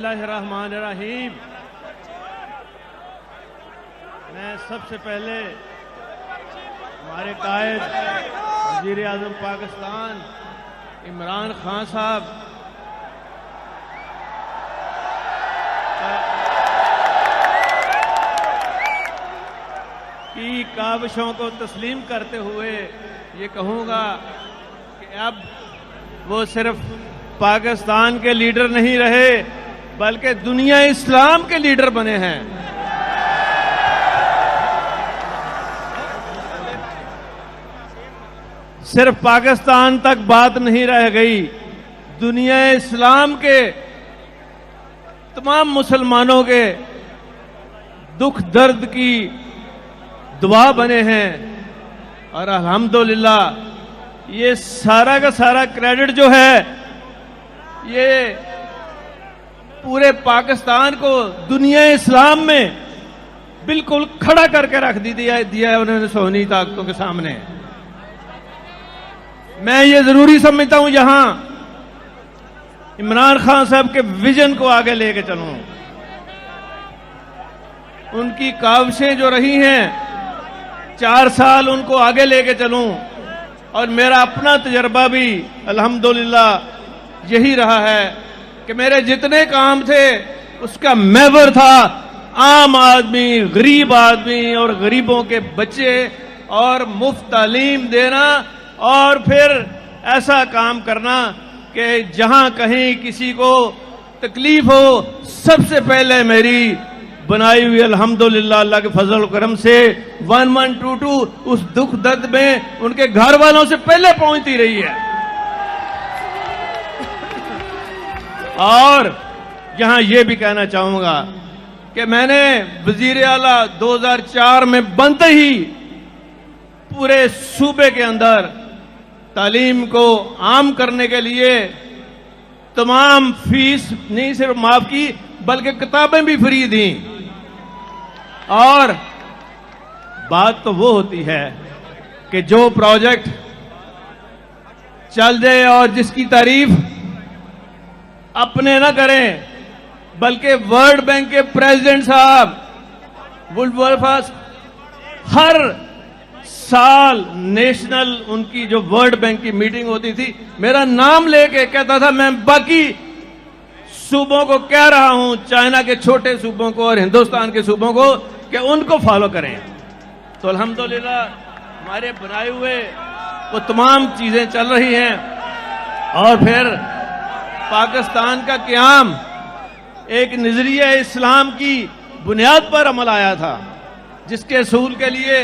बिस्मिल्लाहिर्रहमानिर्रहीम। मैं सबसे पहले हमारे कायद वज़ीर आज़म पाकिस्तान इमरान खान साहब की काविशों को तस्लीम करते हुए ये कहूँगा कि अब वो सिर्फ पाकिस्तान के लीडर नहीं रहे बल्कि दुनिया इस्लाम के लीडर बने हैं। सिर्फ पाकिस्तान तक बात नहीं रह गई, दुनिया इस्लाम के तमाम मुसलमानों के दुख दर्द की दुआ बने हैं। और अल्हम्दुलिल्लाह ये सारा का सारा क्रेडिट जो है ये पूरे पाकिस्तान को दुनिया इस्लाम में बिल्कुल खड़ा करके रख दिया है उन्होंने सोनी ताकतों के सामने। मैं ये जरूरी समझता हूं यहां इमरान खान साहब के विजन को आगे लेके चलूं। उनकी काविशें जो रही हैं 4 साल उनको आगे लेके चलूं और मेरा अपना तजर्बा भी अल्हम्दुलिल्लाह यही रहा है कि मेरे जितने काम थे उसका महवर था आम आदमी, गरीब आदमी और गरीबों के बच्चे और मुफ्त तालीम देना और फिर ऐसा काम करना कि जहां कहीं किसी को तकलीफ हो सबसे पहले मेरी बनाई हुई अल्हम्दुलिल्लाह अल्लाह के फजल करम से 1122 उस दुख दर्द में उनके घर वालों से पहले पहुंचती रही है। और यहां यह भी कहना चाहूंगा कि मैंने वजीर आला 2004 में बनते ही पूरे सूबे के अंदर तालीम को आम करने के लिए तमाम फीस नहीं सिर्फ माफ की बल्कि किताबें भी फ्री दी। और बात तो वो होती है कि जो प्रोजेक्ट चल जाए और जिसकी तारीफ अपने ना करें बल्कि वर्ल्ड बैंक के प्रेसिडेंट साहब वुल्फर्स हर साल नेशनल उनकी जो वर्ल्ड बैंक की मीटिंग होती थी मेरा नाम लेके कहता था मैं बाकी सूबों को कह रहा हूं, चाइना के छोटे सूबों को और हिंदुस्तान के सूबों को कि उनको फॉलो करें। तो अल्हम्दुलिल्लाह हमारे बनाए हुए वो तमाम चीजें चल रही हैं। और फिर पाकिस्तान का क़याम एक नजरिया इस्लाम की बुनियाद पर अमल आया था जिसके असूल के लिए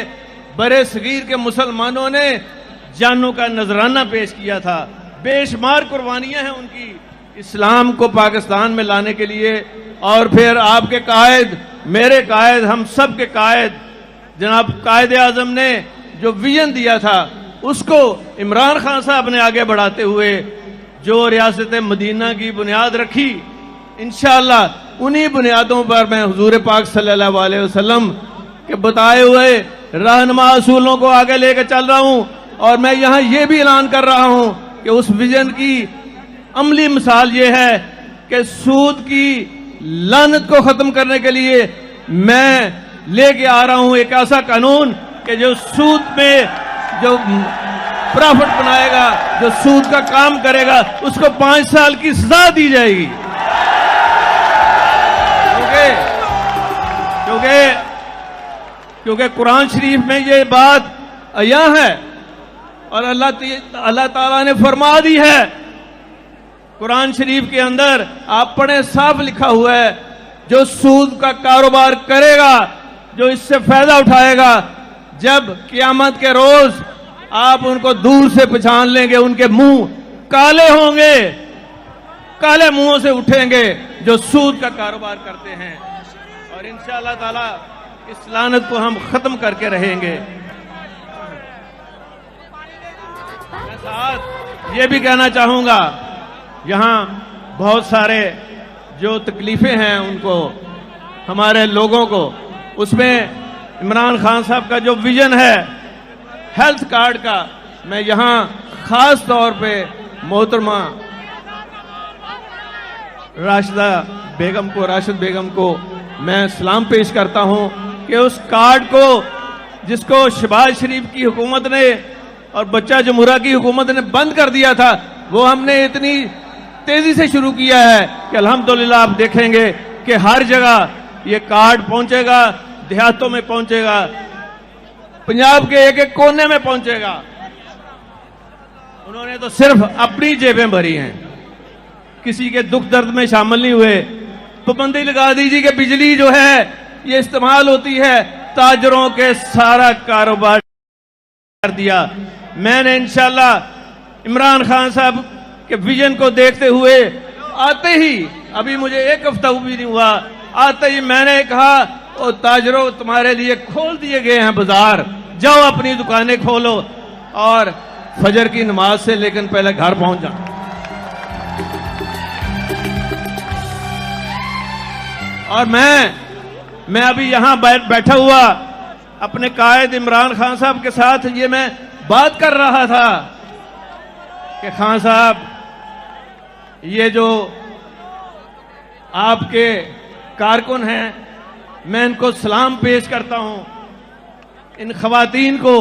बड़े सगीर के मुसलमानों ने जानों का नजराना पेश किया था। बेशुमार कुर्बानियां हैं उनकी इस्लाम को पाकिस्तान में लाने के लिए। और फिर आपके कायद, मेरे कायद, हम सब के कायद जनाब कायद आजम ने जो विजन दिया था उसको इमरान खान साहब ने आगे बढ़ाते हुए जो रियासत मदीना की बुनियाद रखी, इंशाअल्लाह उन्हीं बुनियादों पर मैं हुजूर पाक सल्लल्लाहु अलैहि वसल्लम के बताए हुए रहनुमा असूलों को आगे लेकर चल रहा हूं। और मैं यहां यह भी ऐलान कर रहा हूं कि उस विजन की अमली मिसाल यह है कि सूद की लानत को खत्म करने के लिए मैं लेके आ रहा हूं एक ऐसा कानून कि जो सूद में जो प्रॉफिट बनाएगा, जो सूद का काम करेगा उसको 5 साल की सजा दी जाएगी। क्योंकि कुरान शरीफ में ये बात आया है और अल्लाह ताला ने फरमा दी है कुरान शरीफ के अंदर, आप पढ़े, साफ लिखा हुआ है जो सूद का कारोबार करेगा, जो इससे फायदा उठाएगा, जब क़यामत के रोज आप उनको दूर से पहचान लेंगे, उनके मुंह काले होंगे, काले मुंहों से उठेंगे जो सूद का कारोबार करते हैं। और इंशाअल्लाह ताला इस लानत को हम खत्म करके रहेंगे। मैं साथ ये भी कहना चाहूंगा यहां बहुत सारे जो तकलीफें हैं उनको, हमारे लोगों को, उसमें इमरान खान साहब का जो विजन है हेल्थ कार्ड का, मैं यहां खास तौर पे मोहतरमा राशिदा बेगम को, राशिद बेगम को मैं सलाम पेश करता हूं कि उस कार्ड को जिसको शहबाज शरीफ की हुकूमत ने और बच्चा जमुरा की हुकूमत ने बंद कर दिया था, वो हमने इतनी तेजी से शुरू किया है कि अल्हम्दुलिल्लाह आप देखेंगे कि हर जगह ये कार्ड पहुंचेगा, देहातों में पहुंचेगा, पंजाब के एक एक कोने में पहुंचेगा। उन्होंने तो सिर्फ अपनी जेबें भरी हैं, किसी के दुख दर्द में शामिल नहीं हुए। पाबंदी लगा दीजिए कि बिजली जो है ये इस्तेमाल होती है, ताजरों के सारा कारोबार कर दिया। मैंने इंशाल्लाह इमरान खान साहब के विजन को देखते हुए आते ही, अभी मुझे एक हफ्ता भी नहीं हुआ, आते ही मैंने कहा ओ ताजरों तुम्हारे लिए खोल दिए गए हैं बाजार, जाओ अपनी दुकानें खोलो और फजर की नमाज से लेकिन पहले घर पहुंच जाओ। और मैं अभी यहां बैठा हुआ अपने कायद इमरान खान साहब के साथ ये मैं बात कर रहा था कि खान साहब ये जो आपके कारकुन हैं, मैं इनको सलाम पेश करता हूं, इन खवातीन को,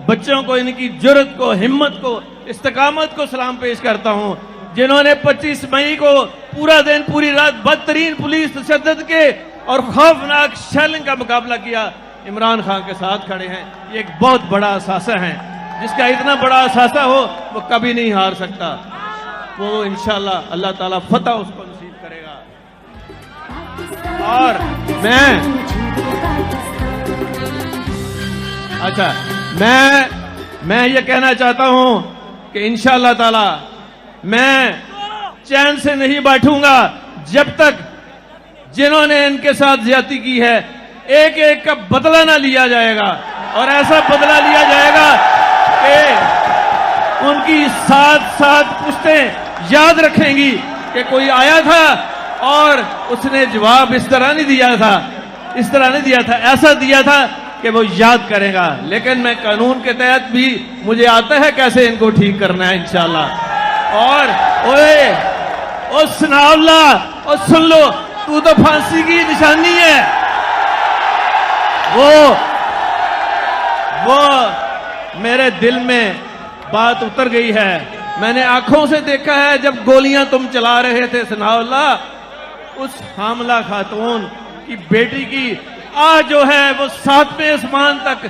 बच्चों को, इनकी जुर्रत को, हिम्मत को, इस्तकामत को सलाम पेश करता हूं, जिन्होंने 25 मई को पूरा दिन पूरी रात बदतरीन पुलिस तशद्दुद के और खौफनाक शेलिंग का मुकाबला किया, इमरान खान के साथ खड़े हैं। ये एक बहुत बड़ा असासा है, जिसका इतना बड़ा असासा हो वो कभी नहीं हार सकता। वो इंशाल्लाह अल्लाह ताला फतह उसको नसीब करेगा। और मैं ये कहना चाहता हूं कि इंशाअल्लाह ताला मैं चैन से नहीं बैठूंगा जब तक जिन्होंने इनके साथ ज्यादती की है एक एक का बदला ना लिया जाएगा। और ऐसा बदला लिया जाएगा कि उनकी सात पुश्तें याद रखेंगी कि कोई आया था और उसने जवाब इस तरह नहीं दिया था, ऐसा दिया था कि वो याद करेगा। लेकिन मैं कानून के तहत भी मुझे आता है कैसे इनको ठीक करना है इंशाल्लाह। और ओए सुनावला, और सुन लो, तू तो फांसी की निशानी है। वो मेरे दिल में बात उतर गई है। मैंने आंखों से देखा है जब गोलियां तुम चला रहे थे सनाउल्ला, उस हामला खातून की बेटी की आज जो है वो 7वें आसमान तक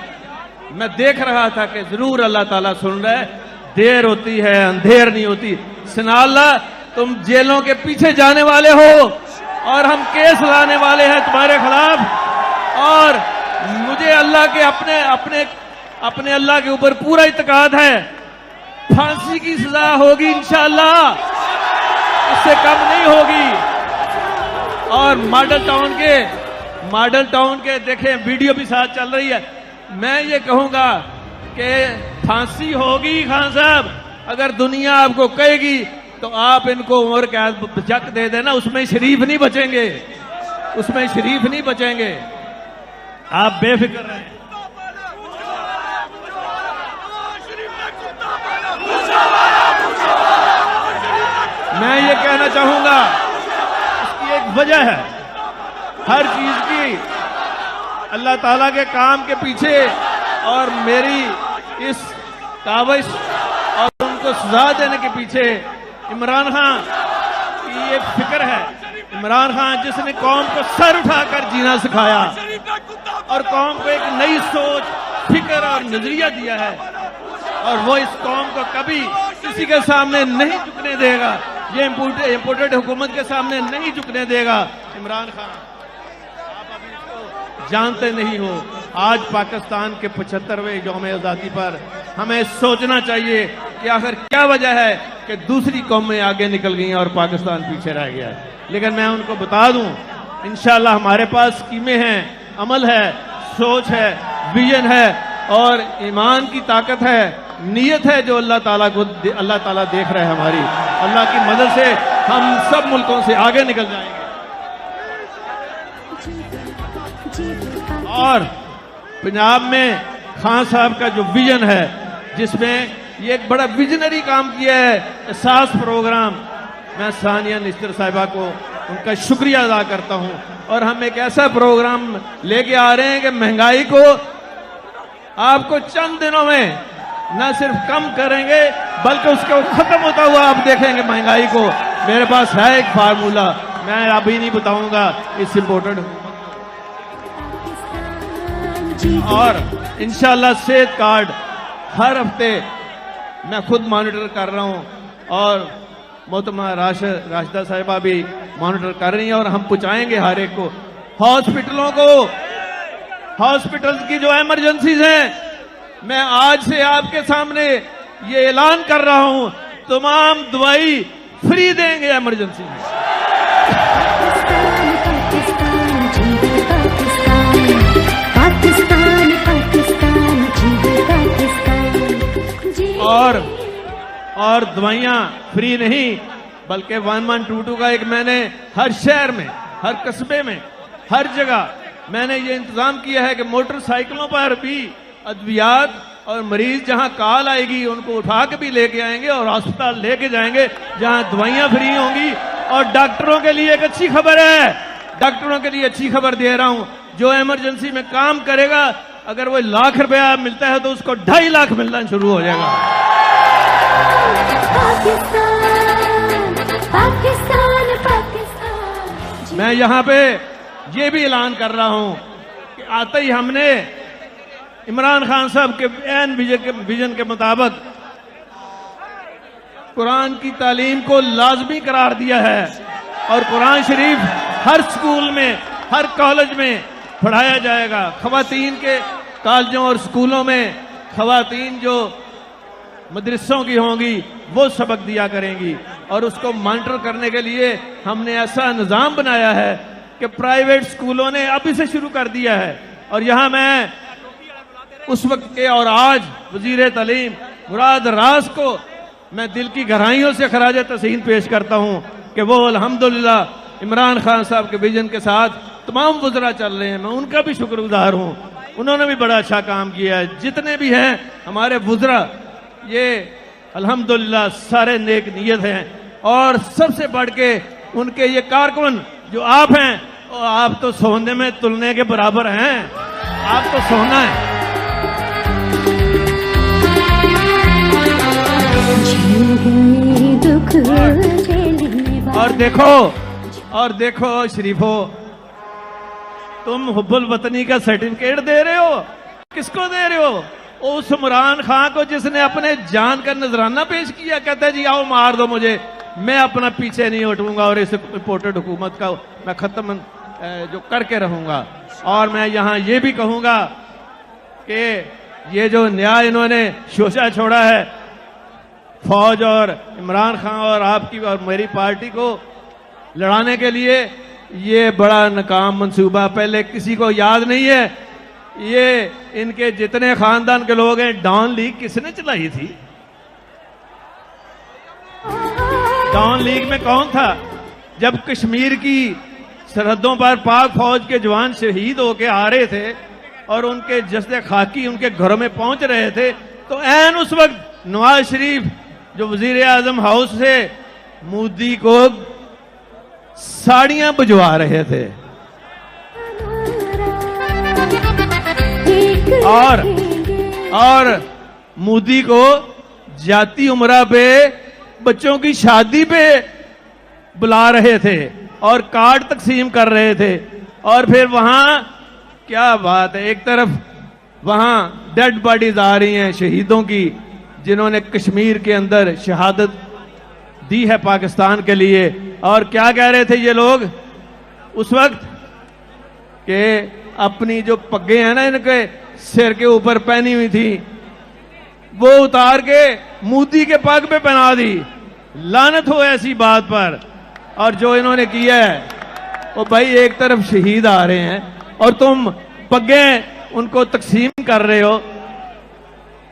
मैं देख रहा था कि जरूर अल्लाह ताला सुन रहा है। देर होती है अंधेर नहीं होती। सनाउल्ला तुम जेलों के पीछे जाने वाले हो और हम केस लाने वाले हैं तुम्हारे खिलाफ। और मुझे अल्लाह के अपने अल्लाह के ऊपर पूरा इत्मीनान है, फांसी की सजा होगी इंशाअल्लाह, इससे कम नहीं होगी। और मॉडल टाउन के देखें वीडियो भी साथ चल रही है। मैं ये कहूंगा कि फांसी होगी खान साहब, अगर दुनिया आपको कहेगी तो आप इनको उम्र कैद जक दे देना, उसमें शरीफ नहीं बचेंगे, आप बेफिक्र रहें। मैं ये कहना चाहूंगा, इसकी एक वजह है, हर चीज की अल्लाह ताला के काम के पीछे और मेरी इस काविश और उनको सजा देने के पीछे इमरान खान की ये फिक्र है। इमरान खान जिसने कौम को सर उठाकर जीना सिखाया और कौम को एक नई सोच, फिक्र और नजरिया दिया है, और वो इस कौम को कभी किसी के सामने नहीं झुकने देगा, ये इंपोर्टेड हुकूमत के सामने नहीं झुकने देगा। इमरान खान आप अभी इसको जानते नहीं हो। आज पाकिस्तान के 75वें यौम आज़ादी पर हमें सोचना चाहिए कि आखिर क्या वजह है कि दूसरी कौमें आगे निकल गई हैं और पाकिस्तान पीछे रह गया है। लेकिन मैं उनको बता दूं, इंशाअल्लाह हमारे पास स्कीमें हैं, अमल है, सोच है, विजन है और ईमान की ताकत है, नीयत है, जो अल्लाह ताला देख रहे हैं। हमारी अल्लाह की मदद से हम सब मुल्कों से आगे निकल जाएंगे। और पंजाब में खान साहब का जो विजन है, जिसमें ये एक बड़ा विजनरी काम किया है, एहसास प्रोग्राम, मैं सानिया निश्तर साहिबा को उनका शुक्रिया अदा करता हूं। और हम एक ऐसा प्रोग्राम लेके आ रहे हैं कि महंगाई को आपको चंद दिनों में न सिर्फ कम करेंगे बल्कि उसको खत्म होता हुआ आप देखेंगे महंगाई को। मेरे पास है एक फार्मूला, मैं अभी नहीं बताऊंगा, इट्स इम्पोर्टेंट। और इंशाल्लाह सेहत कार्ड हर हफ्ते मैं खुद मॉनिटर कर रहा हूं और मोहतरमा राशिदा साहिबा भी मॉनिटर कर रही हैं और हम पहुंचाएंगे हर एक को। हॉस्पिटलों को, हॉस्पिटल्स की जो इमरजेंसीज हैं, मैं आज से आपके सामने ये ऐलान कर रहा हूं, तमाम दवाई फ्री देंगे इमरजेंसी में। और दवाइयां फ्री नहीं बल्कि 1122 का एक मैंने हर शहर में, हर कस्बे में, हर जगह मैंने ये इंतजाम किया है कि मोटरसाइकिलों पर भी अद्वियात और मरीज जहां कॉल आएगी उनको उठा के भी लेके आएंगे और अस्पताल लेके जाएंगे जहां दवाइयां फ्री होंगी। और डॉक्टरों के लिए एक अच्छी खबर है, डॉक्टरों के लिए अच्छी खबर दे रहा हूं, जो इमरजेंसी में काम करेगा अगर वो लाख रुपया मिलता है तो उसको 2.5 लाख मिलना शुरू हो जाएगा। पाकिस्तान पाकिस्तान। मैं यहां पे ये भी ऐलान कर रहा हूं कि आते ही हमने इमरान खान साहब के एन विजन के मुताबिक कुरान की तालीम को लाजमी करार दिया है और कुरान शरीफ हर स्कूल में, हर कॉलेज में पढ़ाया जाएगा। खवातीन के कॉलेजों और स्कूलों में खवातीन जो मदरसों की होंगी वो सबक दिया करेंगी और उसको मॉनिटर करने के लिए हमने ऐसा निज़ाम बनाया है कि प्राइवेट स्कूलों ने अभी से शुरू कर दिया है। और यहां मैं उस वक्त के और आज वजीर तालीम मुराद रास को मैं दिल की गहराइयों से खराज तहसीन पेश करता हूं कि वो अल्हम्दुलिल्लाह इमरान खान साहब के विजन के साथ तमाम वज़रा चल रहे हैं। मैं उनका भी शुक्रगुजार हूं, उन्होंने भी बड़ा अच्छा काम किया है। जितने भी हैं हमारे वज़रा, ये अल्हम्दुलिल्लाह सारे नेक नियत हैं और सबसे बढ़ के उनके ये कारकुन जो आप हैं, और आप तो सोने में तुलने के बराबर हैं, आप तो सोना है। और देखो शरीफो, तुम हुब्बुल वतनी का सर्टिफिकेट दे रहे हो, किसको दे रहे हो? उस इमरान खान को जिसने अपने जान का नजराना पेश किया। कहता है जी आओ मार दो मुझे, मैं अपना पीछे नहीं हटूंगा और इस इम्पोर्टेड हुकूमत का मैं खत्म जो करके रहूंगा। और मैं यहां ये भी कहूंगा कि ये जो न्याय इन्होंने शोषा छोड़ा है फौज और इमरान खान और आपकी और मेरी पार्टी को लड़ाने के लिए, ये बड़ा नाकाम मंसूबा, पहले किसी को याद नहीं है। ये इनके जितने खानदान के लोग हैं, डॉन लीग किसने चलाई थी? डॉन लीग में कौन था? जब कश्मीर की सरहदों पर पाक फौज के जवान शहीद होके आ रहे थे और उनके जस्ते खाकी उनके घरों में पहुंच रहे थे, तो ऐन उस वक्त नवाज शरीफ जो वजीर आजम हाउस से मोदी को साड़ियां भिजवा रहे थे और मोदी को जाती उम्रा पे बच्चों की शादी पे बुला रहे थे और कार्ड तकसीम कर रहे थे। और फिर वहां क्या बात है, एक तरफ वहां डेड बॉडीज आ रही हैं शहीदों की जिन्होंने कश्मीर के अंदर शहादत दी है पाकिस्तान के लिए। और क्या कह रहे थे ये लोग उस वक्त कि अपनी जो पग्गे हैं ना इनके सिर के ऊपर पहनी हुई थी वो उतार के मोदी के पग पे पहना दी। लानत हो ऐसी बात पर। और जो इन्होंने किया है वो भाई, एक तरफ शहीद आ रहे हैं और तुम पग्गे उनको तकसीम कर रहे हो।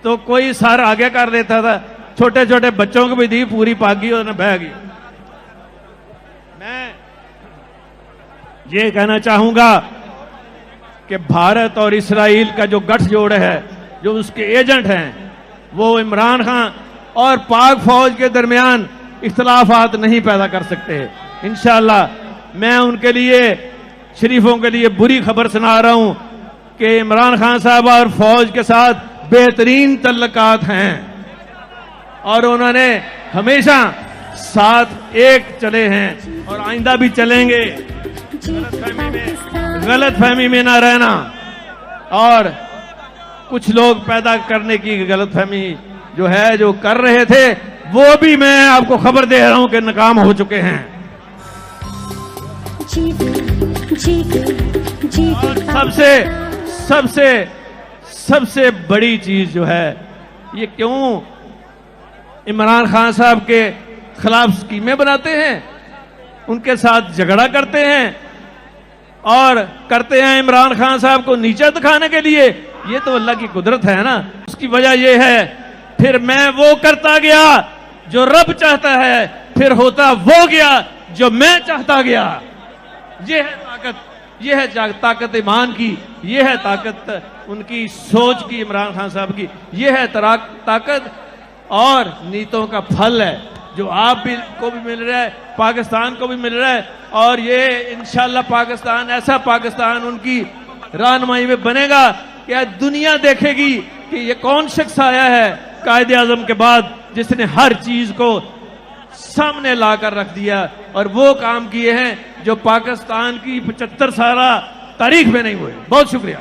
तो कोई सर आगे कर देता था, छोटे छोटे बच्चों को भी दी, पूरी पागी और बह गई। मैं ये कहना चाहूंगा कि भारत और इस्राइल का जो गठजोड़ है, जो उसके एजेंट हैं, वो इमरान खान और पाक फौज के दरमियान इख्तलाफात नहीं पैदा कर सकते। इंशाअल्लाह मैं उनके लिए, शरीफों के लिए बुरी खबर सुना रहा हूं कि इमरान खान साहब और फौज के साथ बेहतरीन तल्लकात हैं और उन्होंने हमेशा साथ एक चले हैं और आइंदा भी चलेंगे। गलतफहमी में ना रहना, और कुछ लोग पैदा करने की गलतफहमी जो है, जो कर रहे थे, वो भी मैं आपको खबर दे रहा हूं कि नाकाम हो चुके हैं। और सबसे बड़ी चीज जो है, ये क्यों इमरान खान साहब के खिलाफ स्कीमें बनाते हैं, उनके साथ झगड़ा करते हैं और करते हैं इमरान खान साहब को नीचा दिखाने के लिए। ये तो अल्लाह की कुदरत है ना। उसकी वजह यह है, फिर मैं वो करता गया जो रब चाहता है, फिर होता वो गया जो मैं चाहता गया। ये है ताकत, ये है ताकत ईमान की, ये है ताकत उनकी सोच की, इमरान खान साहब की। ये है ताकत और नीतों का फल है जो आप भी को भी मिल रहा है, पाकिस्तान को भी मिल रहा है। और ये इंशाल्लाह पाकिस्तान, ऐसा पाकिस्तान उनकी रहनुमाई में बनेगा कि आज दुनिया देखेगी कि ये कौन शख्स आया है कायदे आजम के बाद जिसने हर चीज को सामने लाकर रख दिया और वो काम किए हैं जो पाकिस्तान की 75 साल तारीख में नहीं हुए। बहुत शुक्रिया।